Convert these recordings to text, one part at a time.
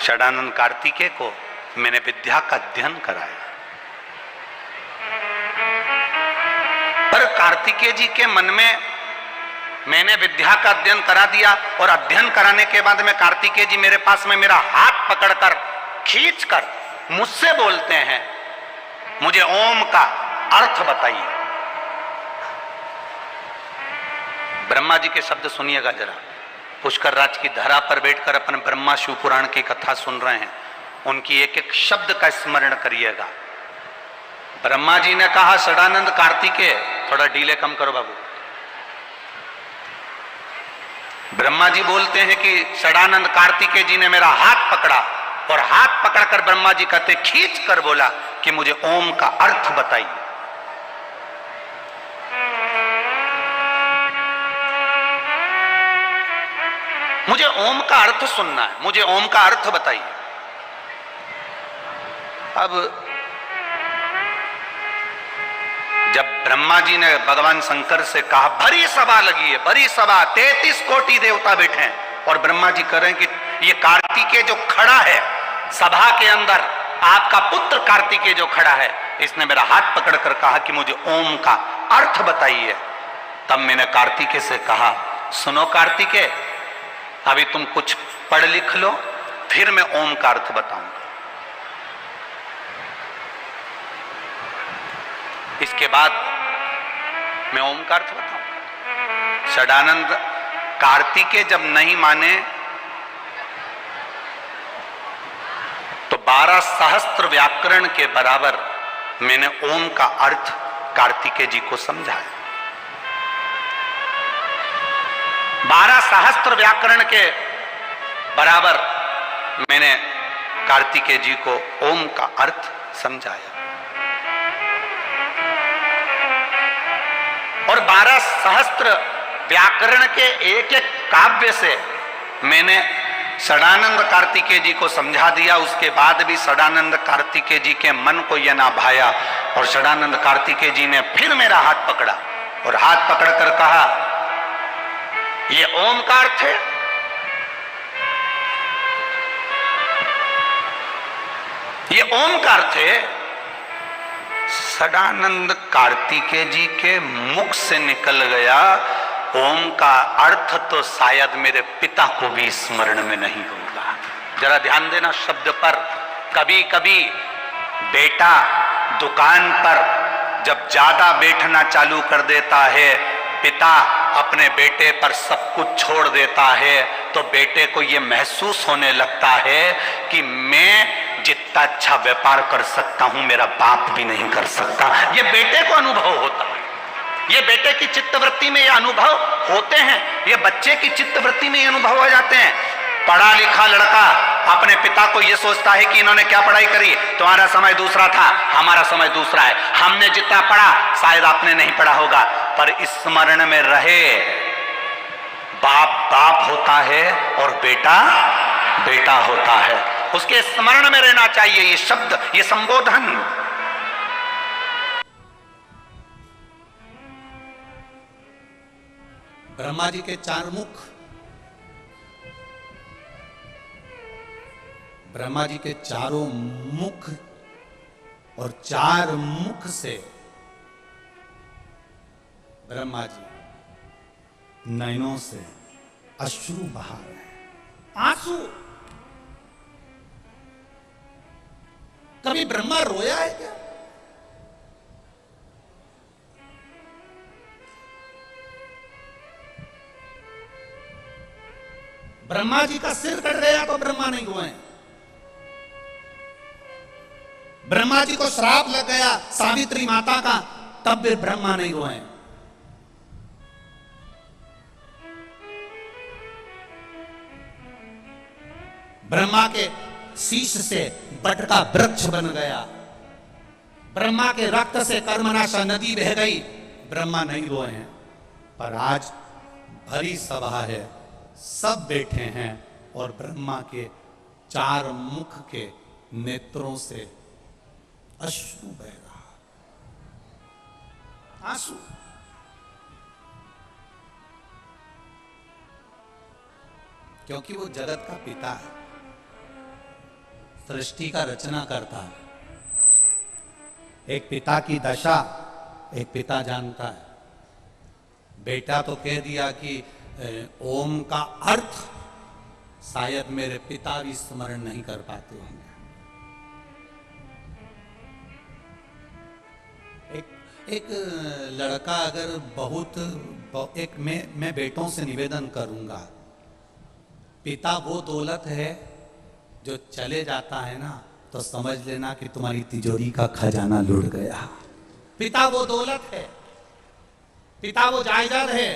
षडानंद कार्तिकेय को मैंने विद्या का अध्ययन कराया। पर कार्तिकेय जी के मन में मैंने विद्या का अध्ययन करा दिया और अध्ययन कराने के बाद में कार्तिकेय जी मेरे पास में मेरा हाथ पकड़कर खींचकर मुझसे बोलते हैं, मुझे ओम का अर्थ बताइए। ब्रह्मा जी के शब्द सुनिएगा जरा। पुष्कर राज की धरा पर बैठकर अपन ब्रह्मा शिव पुराण की कथा सुन रहे हैं, उनकी एक एक शब्द का स्मरण करिएगा। ब्रह्मा जी ने कहा, षडानंद कार्तिकेय, थोड़ा डीले कम करो बाबू। ब्रह्मा जी बोलते हैं कि षडानंद कार्तिकेय जी ने मेरा हाथ पकड़ा और हाथ पकड़कर ब्रह्मा जी कहते खींच कर बोला कि मुझे ओम का अर्थ बताइए। मुझे ओम का अर्थ सुनना है, मुझे ओम का अर्थ बताइए। अब जब ब्रह्मा जी ने भगवान शंकर से कहा, भरी सभा लगी है, भरी सभा, 33 कोटि देवता बैठे हैं और ब्रह्मा जी कह रहे हैं कि ये कार्तिकेय जो खड़ा है सभा के अंदर, आपका पुत्र कार्तिकेय जो खड़ा है, इसने मेरा हाथ पकड़कर कहा कि मुझे ओम का अर्थ बताइए। तब मैंने कार्तिकेय से कहा, सुनो कार्तिकेय, अभी तुम कुछ पढ़ लिख लो, फिर मैं ओम का अर्थ बताऊंगा। इसके बाद मैं ओम का अर्थ बताऊंगा। षडानंद कार्तिकेय जब नहीं माने तो 12 सहस्त्र व्याकरण के बराबर मैंने ओम का अर्थ कार्तिकेय जी को समझाया। 12 सहस्त्र व्याकरण के बराबर मैंने कार्तिकेय जी को ओम का अर्थ समझाया और 12 सहस्त्र व्याकरण के एक एक काव्य से मैंने षडानंद कार्तिकेय जी को समझा दिया। उसके बाद भी षडानंद कार्तिकेय जी के मन को यह ना भाया और षडानंद कार्तिकेय जी ने फिर मेरा हाथ पकड़ा और हाथ पकड़कर कहा, ये ओम का अर्थ है। ये ओम का अर्थ है। षडानंद कार्तिकेय जी के मुख से निकल गया, ओम का अर्थ तो शायद मेरे पिता को भी स्मरण में नहीं होगा। जरा ध्यान देना शब्द पर। कभी कभी बेटा दुकान पर जब ज्यादा बैठना चालू कर देता है, पिता अपने बेटे पर सब कुछ छोड़ देता है, तो बेटे को यह महसूस होने लगता है कि मैं जितना अच्छा व्यापार कर सकता हूं मेरा बाप भी नहीं कर सकता। ये बेटे को अनुभव होता है, ये बेटे की चित्तवृत्ति में ये अनुभव होते हैं, ये बच्चे की चित्तवृत्ति में ये अनुभव हो जाते हैं। पढ़ा लिखा लड़का अपने पिता को ये सोचता है कि इन्होंने क्या पढ़ाई करी, तुम्हारा समय दूसरा था, हमारा समय दूसरा है, हमने जितना पढ़ा शायद आपने नहीं पढ़ा होगा, पर स्मरण में रहे बाप बाप होता है और बेटा बेटा होता है, उसके स्मरण में रहना चाहिए ये शब्द, ये संबोधन। ब्रह्मा जी के 4 मुख, ब्रह्मा जी के चारों मुख और 4 मुख से ब्रह्मा जी नयनों से अश्रु बहा रहे हैं, आंसू। कभी ब्रह्मा रोया है क्या? ब्रह्मा जी का सिर कट गया तो ब्रह्मा नहीं रोए। ब्रह्मा जी को श्राप लग गया सावित्री माता का, तब भी ब्रह्मा नहीं रोए। ब्रह्मा के शीश से बट का वृक्ष बन गया, ब्रह्मा के रक्त से कर्मनाशा नदी बह गई, ब्रह्मा नहीं रोए हैं। पर आज भरी सभा है, सब बैठे हैं और ब्रह्मा के 4 मुख के नेत्रों से अश्रु बह रहा, आंसू। क्योंकि वो जगत का पिता है, सृष्टि का रचना करता है। एक पिता की दशा एक पिता जानता है। बेटा तो कह दिया कि ओम का अर्थ शायद मेरे पिता भी स्मरण नहीं कर पाते होंगे। एक लड़का अगर मैं बेटों से निवेदन करूंगा, पिता वो दौलत है जो चले जाता है ना तो समझ लेना कि तुम्हारी तिजोरी का खजाना लुट गया। पिता वो दौलत है, पिता वो जायदाद है।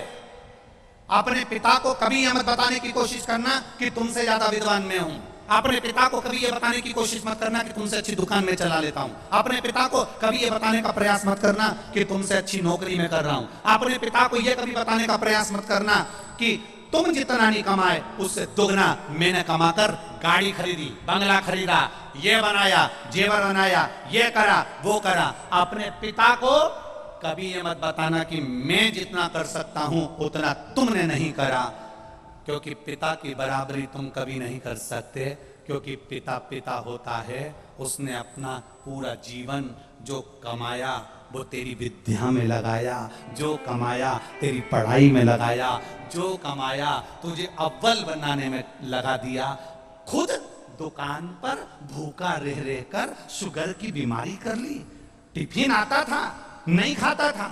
अपने पिता को कभी यह मत बताने की कोशिश करना कि तुमसे ज्यादा विद्वान मैं हूं। अपने पिता को कभी यह बताने की कोशिश मत करना कि तुमसे अच्छी दुकान में चला लेता हूं। अपने पिता को कभी यह बताने का प्रयास मत करना कि तुमसे अच्छी नौकरी में कर रहा हूं। अपने पिता को यह कभी बताने का प्रयास मत करना कि तुम जितना नहीं कमाए उससे दुगना मैंने कमाकर गाड़ी खरीदी, बंगला खरीदा, ये बनाया, जेवर बनाया, ये करा, वो करा। अपने पिता को कभी ये मत बताना कि मैं जितना कर सकता हूं उतना तुमने नहीं करा, क्योंकि पिता की बराबरी तुम कभी नहीं कर सकते। क्योंकि पिता पिता होता है, उसने अपना पूरा जीवन जो कमाया वो तेरी विद्या में लगाया, जो कमाया तेरी पढ़ाई में लगाया, जो कमाया तुझे अव्वल बनाने में लगा दिया। खुद दुकान पर भूखा रह रह कर शुगर की बीमारी कर ली। टिफिन आता था, नहीं खाता था।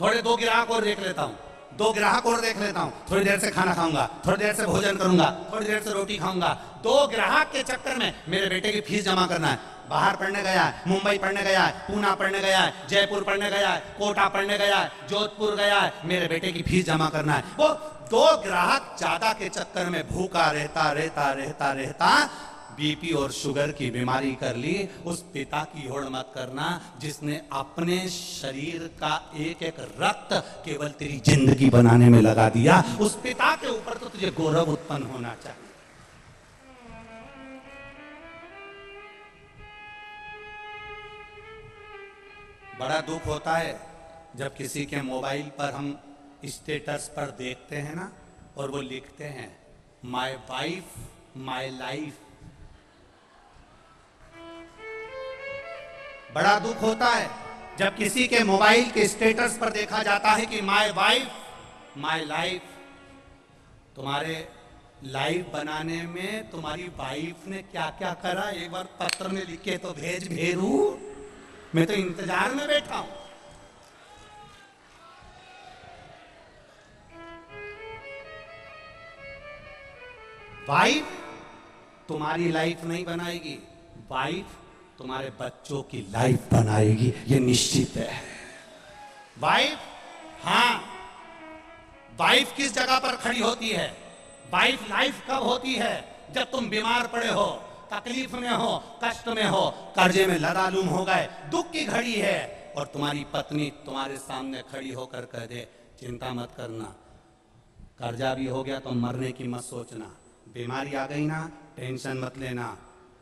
थोड़े दो ग्राहक और देख लेता हूं, दो ग्राहक और देख लेता हूं, थोड़ी देर से खाना खाऊंगा, थोड़ी देर से भोजन करूंगा, थोड़ी देर से रोटी खाऊंगा। दो ग्राहक के चक्कर में मेरे बेटे की फीस जमा करना है। बाहर पढ़ने गया है, मुंबई पढ़ने गया है, पूना पढ़ने गया है, जयपुर पढ़ने गया है, कोटा पढ़ने गया है, जोधपुर गया है, मेरे बेटे की फीस जमा करना है। वो दो ग्राहक ज्यादा के चक्कर में भूखा रहता रहता रहता रहता बीपी और शुगर की बीमारी कर ली। उस पिता की होड़ मत करना जिसने अपने शरीर का एक एक रक्त केवल तेरी जिंदगी बनाने में लगा दिया। उस पिता के ऊपर तो तुझे गौरव उत्पन्न होना चाहिए। बड़ा दुख होता है जब किसी के मोबाइल पर हम स्टेटस पर देखते हैं ना, और वो लिखते हैं माय वाइफ माय लाइफ। बड़ा दुख होता है जब किसी के मोबाइल के स्टेटस पर देखा जाता है कि माय वाइफ माय लाइफ। तुम्हारे लाइफ बनाने में तुम्हारी वाइफ ने क्या क्या करा, एक बार पत्र में लिखे तो भेज भेरू। मैं तो इंतजार में बैठा हूं। वाइफ तुम्हारी लाइफ नहीं बनाएगी, वाइफ तुम्हारे बच्चों की लाइफ बनाएगी, ये निश्चित है। वाइफ, हाँ, वाइफ किस जगह पर खड़ी होती है? वाइफ लाइफ कब होती है? जब तुम बीमार पड़े हो, तकलीफ में हो, कष्ट में हो, कर्जे में लदालूम हो गए, दुख की घड़ी है, और तुम्हारी पत्नी तुम्हारे सामने खड़ी होकर कह दे चिंता मत करना, कर्जा भी हो गया तो मरने की मत सोचना, बीमारी आ गई ना टेंशन मत लेना,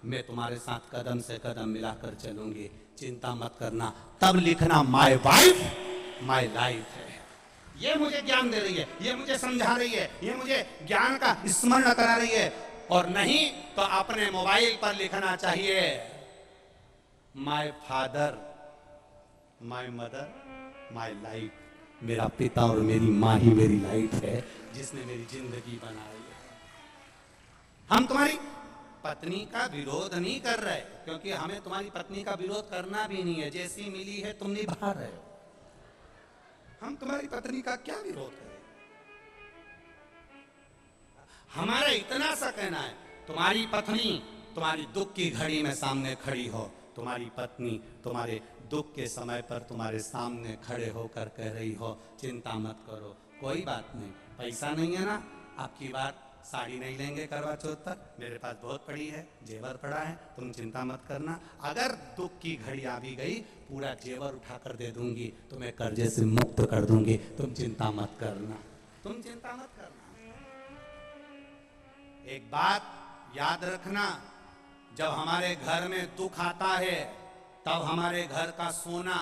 मैं तुम्हारे साथ कदम से कदम मिलाकर चलूंगी, चिंता मत करना। तब लिखना माय वाइफ माय लाइफ है। ये मुझे ज्ञान दे रही है, ये मुझे समझा रही है, ये मुझे ज्ञान का स्मरण करा रही है। और नहीं तो अपने मोबाइल पर लिखना चाहिए my father my mother my life. मेरा पिता और मेरी माँ ही मेरी लाइफ है, जिसने मेरी जिंदगी बनाई है। हम तुम्हारी पत्नी का विरोध नहीं कर रहे, क्योंकि हमें तुम्हारी पत्नी का विरोध करना भी नहीं है। जैसी मिली है तुम निभा रहे हो, हम तुम्हारी पत्नी का क्या विरोध करें। हमारा इतना सा कहना है, तुम्हारी पत्नी तुम्हारी दुख की घड़ी में सामने खड़ी हो, तुम्हारी पत्नी तुम्हारे दुख के समय पर तुम्हारे सामने खड़े होकर कह रही हो चिंता मत करो, कोई बात नहीं, पैसा नहीं है ना, आपकी बार साड़ी नहीं लेंगे करवा चौथ पर, मेरे पास बहुत पड़ी है, जेवर पड़ा है, तुम चिंता मत करना। अगर दुख की घड़ी आ भी गई, पूरा जेवर उठाकर दे दूंगी, तुम्हें कर्जे से मुक्त कर दूंगी, तुम चिंता मत करना, तुम चिंता मत करना। एक बात याद रखना, जब हमारे घर में दुख आता है तब हमारे घर का सोना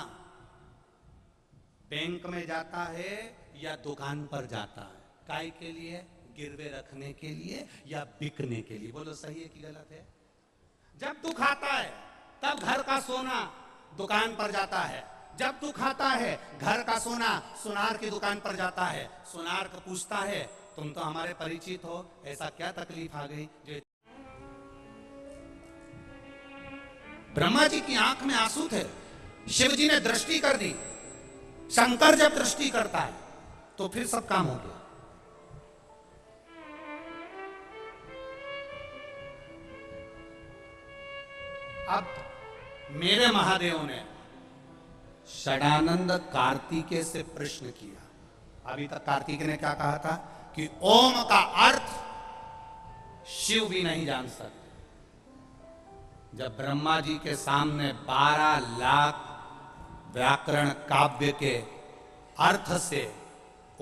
बैंक में जाता है या दुकान पर जाता है, काय के लिए? गिरवे रखने के लिए या बिकने के लिए? बोलो सही है कि गलत है? जब दुख आता है तब घर का सोना दुकान पर जाता है, जब दुख आता है घर का सोना सुनार की दुकान पर जाता है। सुनार को पूछता है तुम तो हमारे परिचित हो, ऐसा क्या तकलीफ आ गई जो? ब्रह्मा जी की आंख में आंसू थे, शिव जी ने दृष्टि कर दी। शंकर जब दृष्टि करता है तो फिर सब काम हो गया। अब मेरे महादेव ने षडानंद कार्तिकेय से प्रश्न किया। अभी तक कार्तिकेय ने क्या कहा था कि ओम का अर्थ शिव भी नहीं जान सकते। जब ब्रह्मा जी के सामने 12 लाख व्याकरण काव्य के अर्थ से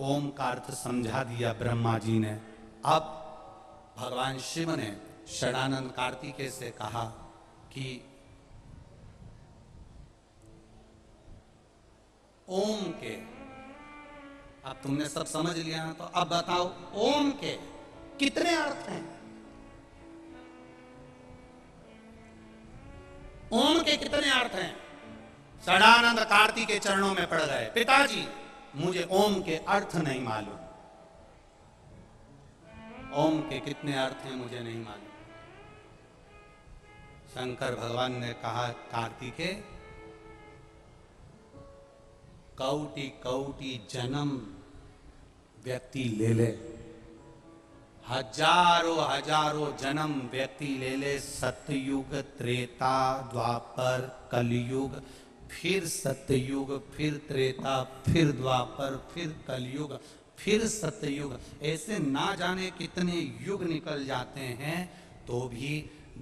ओम का अर्थ समझा दिया ब्रह्मा जी ने, अब भगवान शिव ने षडानंद कार्तिकेय से कहा कि ओम के, अब तुमने सब समझ लिया ना, तो अब बताओ ओम के कितने अर्थ हैं? ओम के कितने अर्थ हैं? षडानंद कार्तिकेय के चरणों में पड़ गए, पिताजी मुझे ओम के अर्थ नहीं मालूम। ओम के कितने अर्थ हैं मुझे नहीं मालूम। शंकर भगवान ने कहा कार्तिकेय, कौटि कौटि जन्म व्यक्ति ले ले, हजारों हजारों जन्म व्यक्ति ले ले, सतयुग त्रेता द्वापर कलयुग, फिर सतयुग, फिर त्रेता, फिर द्वापर, फिर कलयुग, फिर सतयुग, ऐसे ना जाने कितने युग निकल जाते हैं, तो भी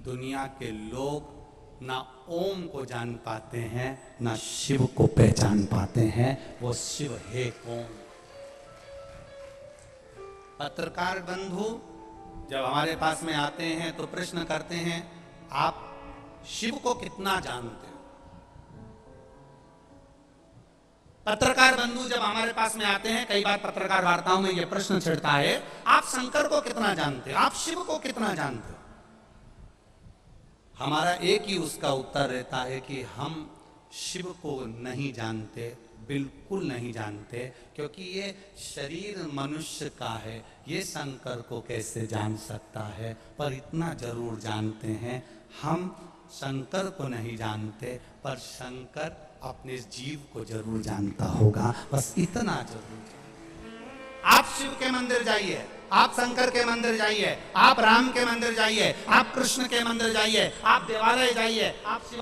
दुनिया के लोग ना ओम को जान पाते हैं, ना शिव को पहचान पाते हैं। वो शिव है कौन? पत्रकार बंधु जब हमारे पास में आते हैं तो प्रश्न करते हैं, आप शिव को कितना जानते हो? पत्रकार बंधु जब हमारे पास में आते हैं, कई बार पत्रकार वार्ताओं में यह प्रश्न छिड़ता है, आप शंकर को कितना जानते हो, आप शिव को कितना जानते हो? हमारा एक ही उसका उत्तर रहता है कि हम शिव को नहीं जानते, बिल्कुल नहीं जानते, क्योंकि ये शरीर मनुष्य का है, ये शंकर को कैसे जान सकता है? पर इतना जरूर जानते हैं, हम शंकर को नहीं जानते, पर शंकर अपने जीव को जरूर जानता होगा, बस इतना जरूर। आप शिव के मंदिर जाइए, आप शंकर के मंदिर जाइए, आप राम के मंदिर जाइए, आप कृष्ण के मंदिर जाइए, आप देवालय जाइए, आप